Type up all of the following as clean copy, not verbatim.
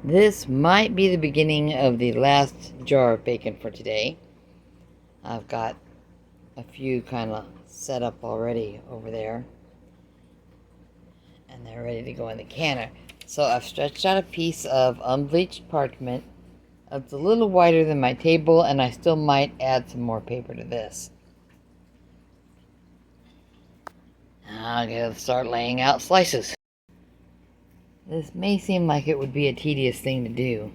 This might be the beginning of the last jar of bacon for today. I've got a few kind of set up already over there, and they're ready to go in the canner. So I've stretched out a piece of unbleached parchment. It's a little wider than my table, and I still might add some more paper to this. Now I'm going to start laying out slices. This may seem like it would be a tedious thing to do,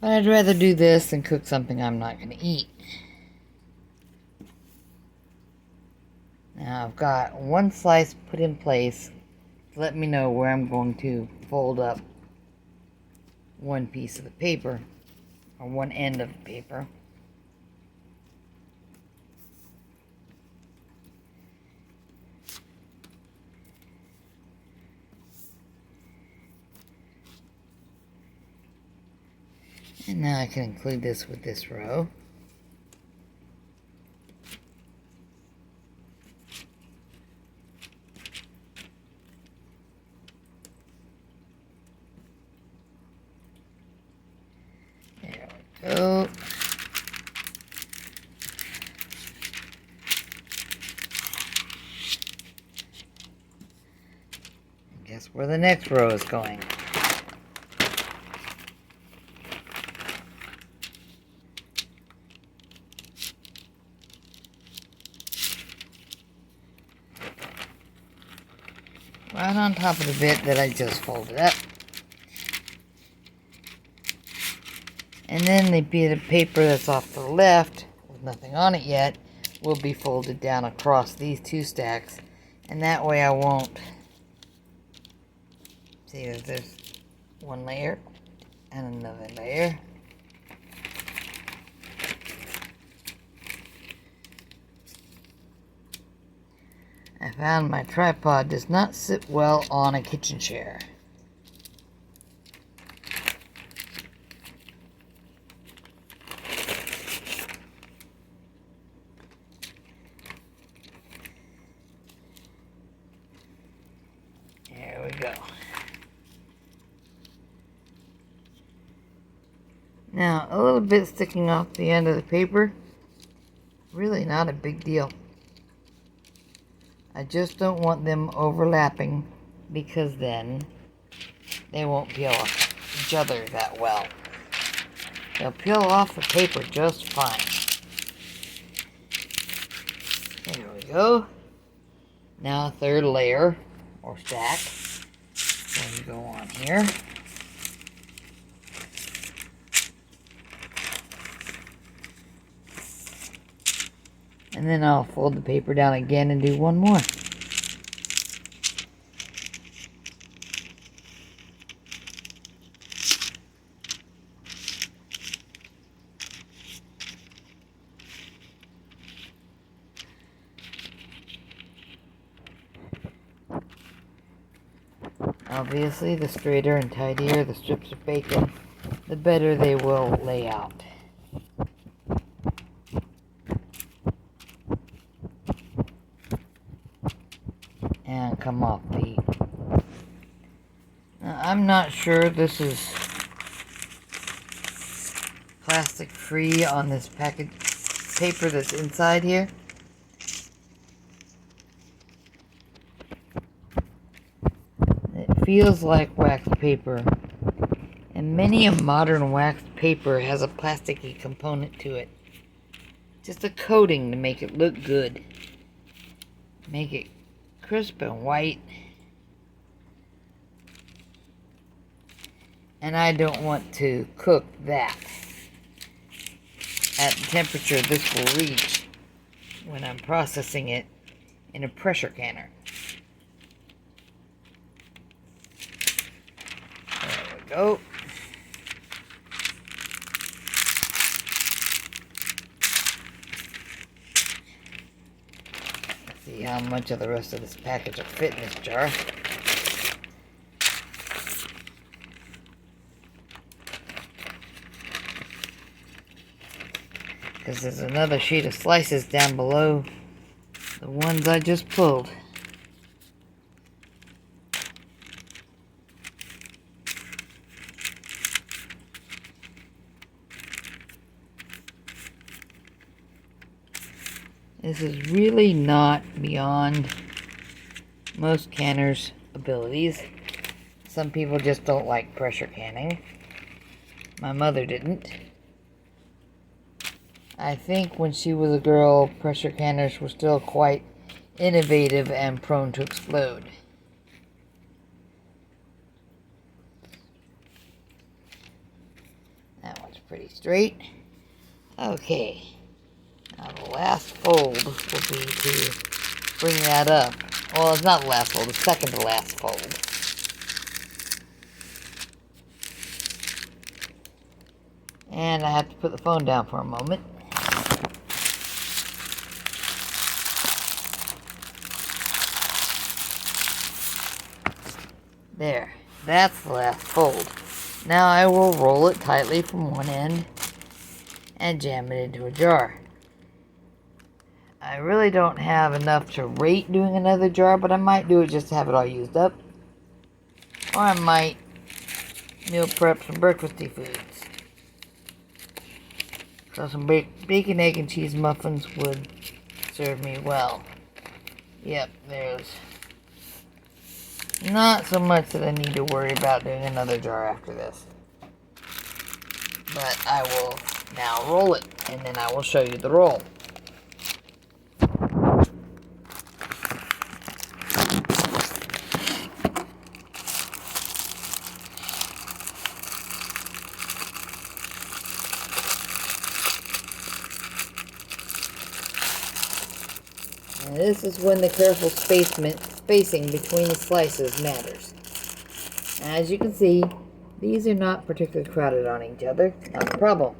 but I'd rather do this than cook something I'm not going to eat. Now I've got one slice put in place to let me know where I'm going to fold up one piece of the paper, or one end of the paper. And now I can include this with this row. There we go. Guess where the next row is going. Right on top of the bit that I just folded up. And then the bit of paper that's off to the left, with nothing on it yet, will be folded down across these two stacks. And that way I won't... See, there's one layer and another layer. I found my tripod does not sit well on a kitchen chair. There we go. Now, a little bit sticking off the end of the paper, really not a big deal. I just don't want them overlapping, because then they won't peel off each other that well. They'll peel off the paper just fine. There we go. Now a third layer, or stack, going to go on here. And then I'll fold the paper down again and do one more. Obviously, the straighter and tidier the strips of bacon, the better they will lay out. And come off the... Now, I'm not sure this is plastic free on this package paper that's inside here. It feels like wax paper, and many a modern waxed paper has a plasticky component to it. Just a coating to make it look good, make it crisp and white. And I don't want to cook that at the temperature this will reach when I'm processing it in a pressure canner. There we go. Let's see how much of the rest of this package will fit in this jar. Because there's another sheet of slices down below the ones I just pulled. This is really not beyond most canners' abilities. Some people just don't like pressure canning. My mother didn't. I think when she was a girl, pressure canners were still quite innovative and prone to explode. That one's pretty straight. Okay. Now the last fold will be to bring that up. Well, it's not the last fold, the second to last fold. And I have to put the phone down for a moment. There, that's the last fold. Now I will roll it tightly from one end and jam it into a jar. I really don't have enough to rate doing another jar, but I might do it just to have it all used up. Or I might meal prep some breakfasty foods. So some bacon, egg, and cheese muffins would serve me well. Yep, there's not so much that I need to worry about doing another jar after this. But I will now roll it, and then I will show you the roll. And this is when the careful spacing between the slices matters. As you can see, these are not particularly crowded on each other. Not a problem.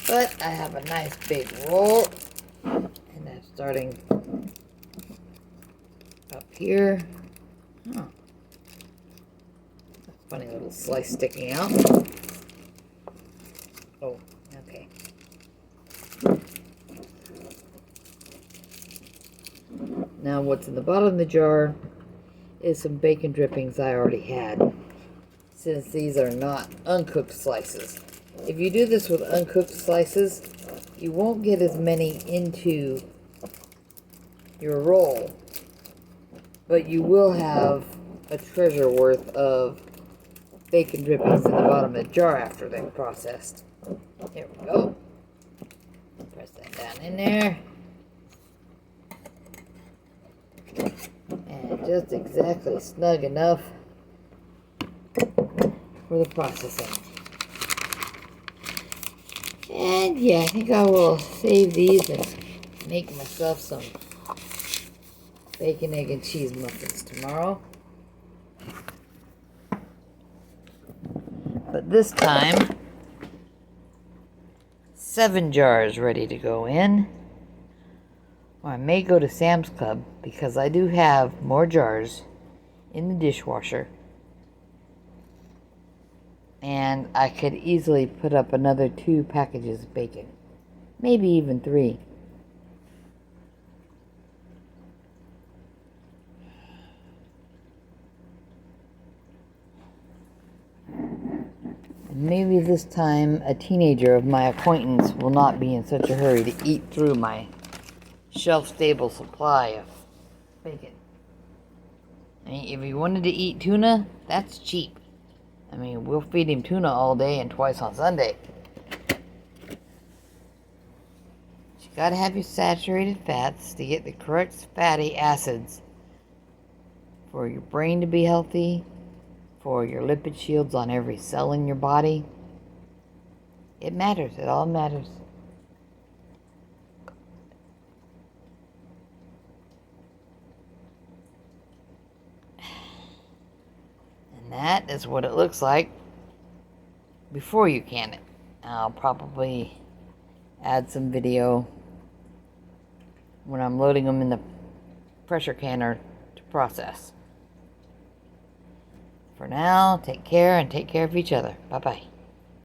But I have a nice big roll. And I'm starting up here. Oh. That's a funny little slice sticking out. Oh, okay. Now what's in the bottom of the jar is some bacon drippings I already had, since these are not uncooked slices. If you do this with uncooked slices, you won't get as many into your roll, but you will have a treasure worth of bacon drippings in the bottom of the jar after they're processed. Here we go. Press that down in there. And just exactly snug enough for the processing. And yeah, I think I will save these and make myself some bacon, egg, and cheese muffins tomorrow. But this time, 7 jars ready to go in. Or I may go to Sam's Club because I do have more jars in the dishwasher. And I could easily put up another 2 packages of bacon. Maybe even 3. And maybe this time a teenager of my acquaintance will not be in such a hurry to eat through my shelf-stable supply of bacon. I mean, if he wanted to eat tuna, that's cheap. I mean, we'll feed him tuna all day and twice on Sunday. You gotta have your saturated fats to get the correct fatty acids for your brain to be healthy, for your lipid shields on every cell in your body. It matters. It all matters. That is what it looks like before you can it. I'll probably add some video when I'm loading them in the pressure canner to process. For now, take care and take care of each other. Bye-bye.